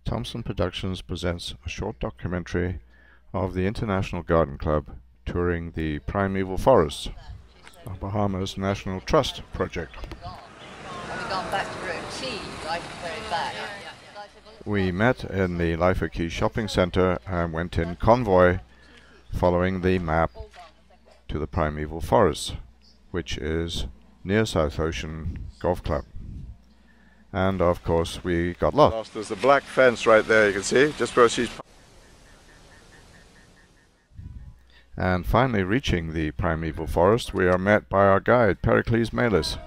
Thompson Productions presents a short documentary of the International Garden Club touring the Primeval Forest, a Bahamas National Trust project. We met in the Life of Key shopping center and went in convoy following the map to the Primeval Forest, which is near South Ocean Golf Club. And of course we got lost. There's a black fence right there, you can see, just where she's... And finally reaching the Primeval Forest, we are met by our guide, Pericles Melis.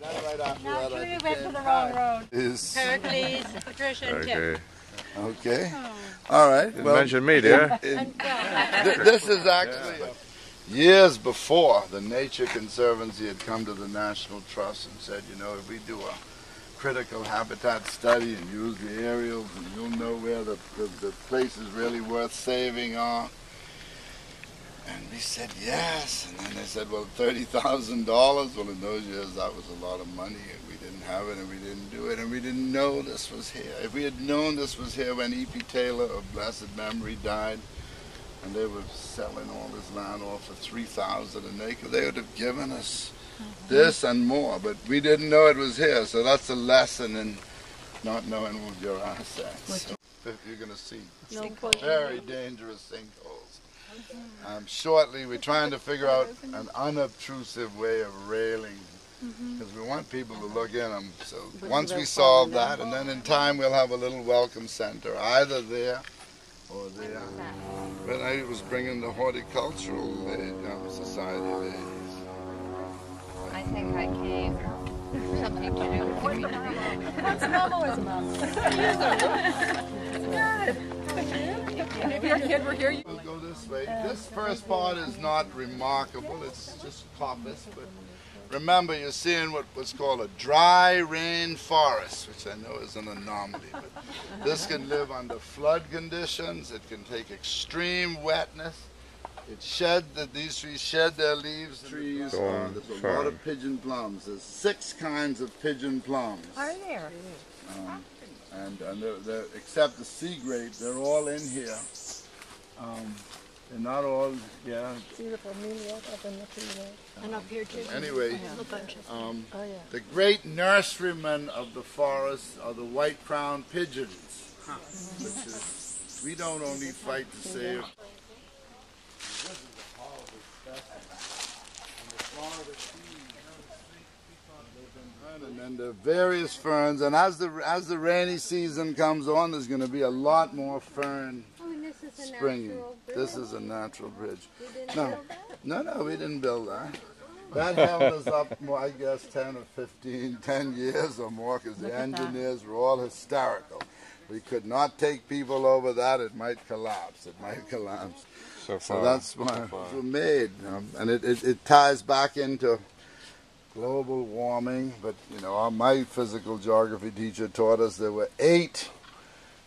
No, we went to the wrong road. Pericles, Patricia, and Tim. Okay. All right. Well, mention me, dear. This is actually years before the Nature Conservancy had come to the National Trust and said, you know, if we do a critical habitat study and use the aerials, and you'll know where the places really worth saving are. And we said yes, and then they said, well, $30,000. Well, in those years that was a lot of money, and we didn't have it, and we didn't do it, and we didn't know this was here. If we had known this was here when E.P. Taylor of blessed memory died, and they were selling all this land off for $3,000 an acre, they would have given us this and more, but we didn't know it was here, so that's a lesson in not knowing what your assets. So you're going to see very dangerous sinkholes. Shortly, we're trying to figure out an unobtrusive way of railing, because we want people to look in them. So once we solve that, and then in time we'll have a little welcome center, either there or there. But I was bringing the horticultural society ladies. I think I came something to do with the What's mom always mom? Good. If your kid were here, you We'll go this way. This first part is not remarkable. It's just coppice, but remember you're seeing what's called a dry rain forest, which I know is an anomaly, but this can live under flood conditions. It can take extreme wetness. It these trees shed their leaves. There's a lot of pigeon plums. There's 6 kinds of pigeon plums. are there? And they're, except the sea grape, they're all in here. They're not all, yeah. And up here too. Anyway, A bunch of the great nurserymen of the forest are the white-crowned pigeons, which is, we don't only fight to save. This is a horrible specimen. And the Florida trees, and then the various ferns, and as the rainy season comes on, there's going to be a lot more fern springing. This is a natural bridge. No, we didn't build that. That held us up, I guess, 10 or 10 years or more, because the engineers were all hysterical. We could not take people over that. It might collapse. So that's why it was made. And it ties back into global warming. But, you know, my physical geography teacher taught us there were 8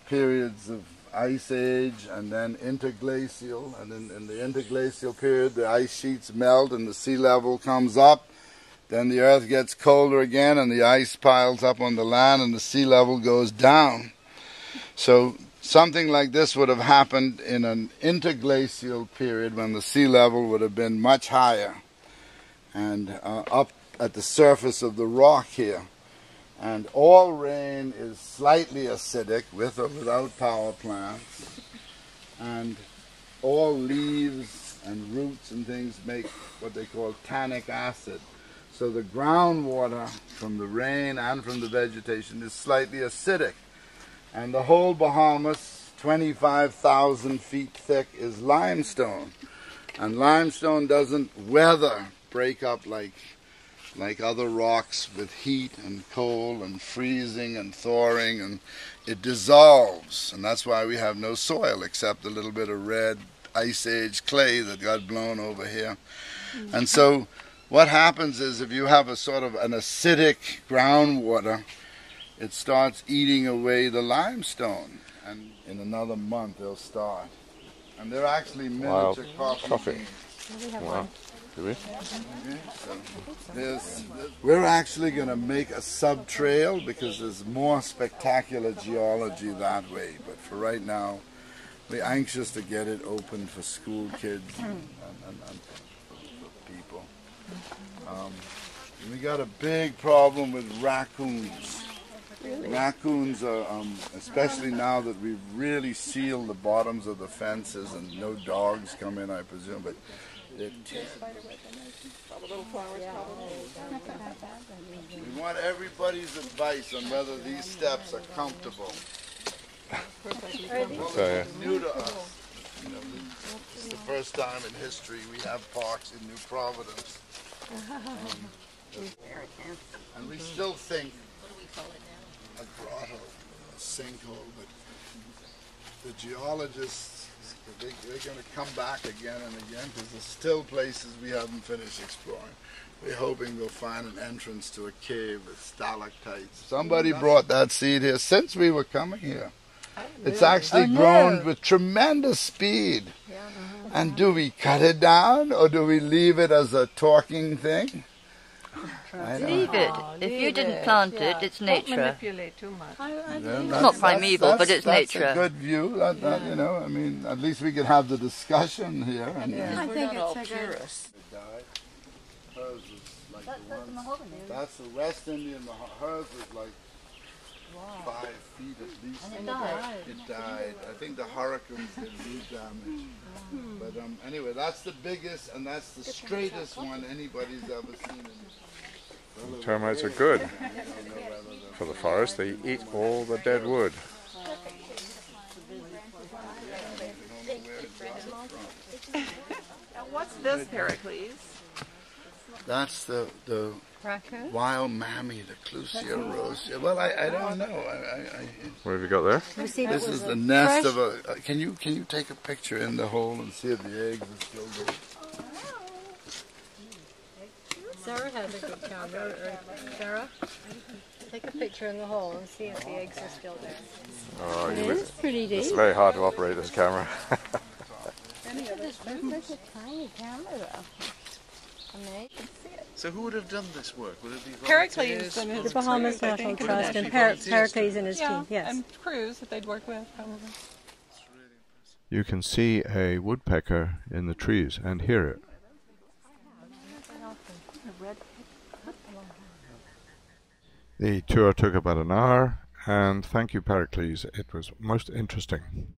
periods of ice age and then interglacial. And in the interglacial period, the ice sheets melt and the sea level comes up. Then the earth gets colder again and the ice piles up on the land and the sea level goes down. So something like this would have happened in an interglacial period when the sea level would have been much higher and up at the surface of the rock here. And all rain is slightly acidic, with or without power plants. And all leaves and roots and things make what they call tannic acid. So the groundwater from the rain and from the vegetation is slightly acidic. And the whole Bahamas, 25,000 feet thick, is limestone. And limestone doesn't break up like other rocks with heat and cold and freezing and thawing, and it dissolves. And that's why we have no soil except a little bit of red ice age clay that got blown over here. And so what happens is if you have a sort of an acidic groundwater, it starts eating away the limestone, and in another month they'll start. And they're actually miniature coffee beans. We have one. Do we? Okay, so we're actually going to make a sub-trail because there's more spectacular geology that way. But for right now, we're anxious to get it open for school kids and for people. We got a big problem with raccoons. Really? Raccoons are, especially now that we've really sealed the bottoms of the fences and no dogs come in, I presume, but we want everybody's advice on whether these steps are comfortable. Well, it's new to us. You know, it's the first time in history we have parks in New Providence. And we still think a grotto, a sinkhole, but the geologists, they're going to come back again and again because there's still places we haven't finished exploring. We're hoping we'll find an entrance to a cave with stalactites. Somebody brought that seed here since we were coming here. It's actually grown with tremendous speed. And do we cut it down or do we leave it as a talking thing? Leave it. If you didn't plant it, it's nature. Don't manipulate too much. It's not primeval, but it's nature. That's a good view. You know, I mean, at least we could have the discussion here. And, I think it's a good. Hers was like that's the West Indian. Hers was like 5 feet at least. And it died. It died. I think the hurricanes did root damage. But anyway, that's the biggest and that's the straightest one anybody's ever seen. Termites are good for the forest. They eat all the dead wood. Now what's this, Pericles? That's the wild mammy, the Clusia rosia. Well, I don't know. What have you got there? This is the nest of a. Can you take a picture in the hole and see if the eggs are still there? Sarah has a good camera. Sarah, take a picture in the hole and see if the eggs are still there. Oh, It is pretty deep. it's very hard to operate this camera. It's such a tiny camera, though. Amazing. So who would have done this work? Would it be Pericles volunteers? and The Bahamas National Trust and Pericles and his team, yes. and crews that they'd work with, probably. You can see a woodpecker in the trees and hear it. The tour took about an hour, and thank you, Pericles. It was most interesting.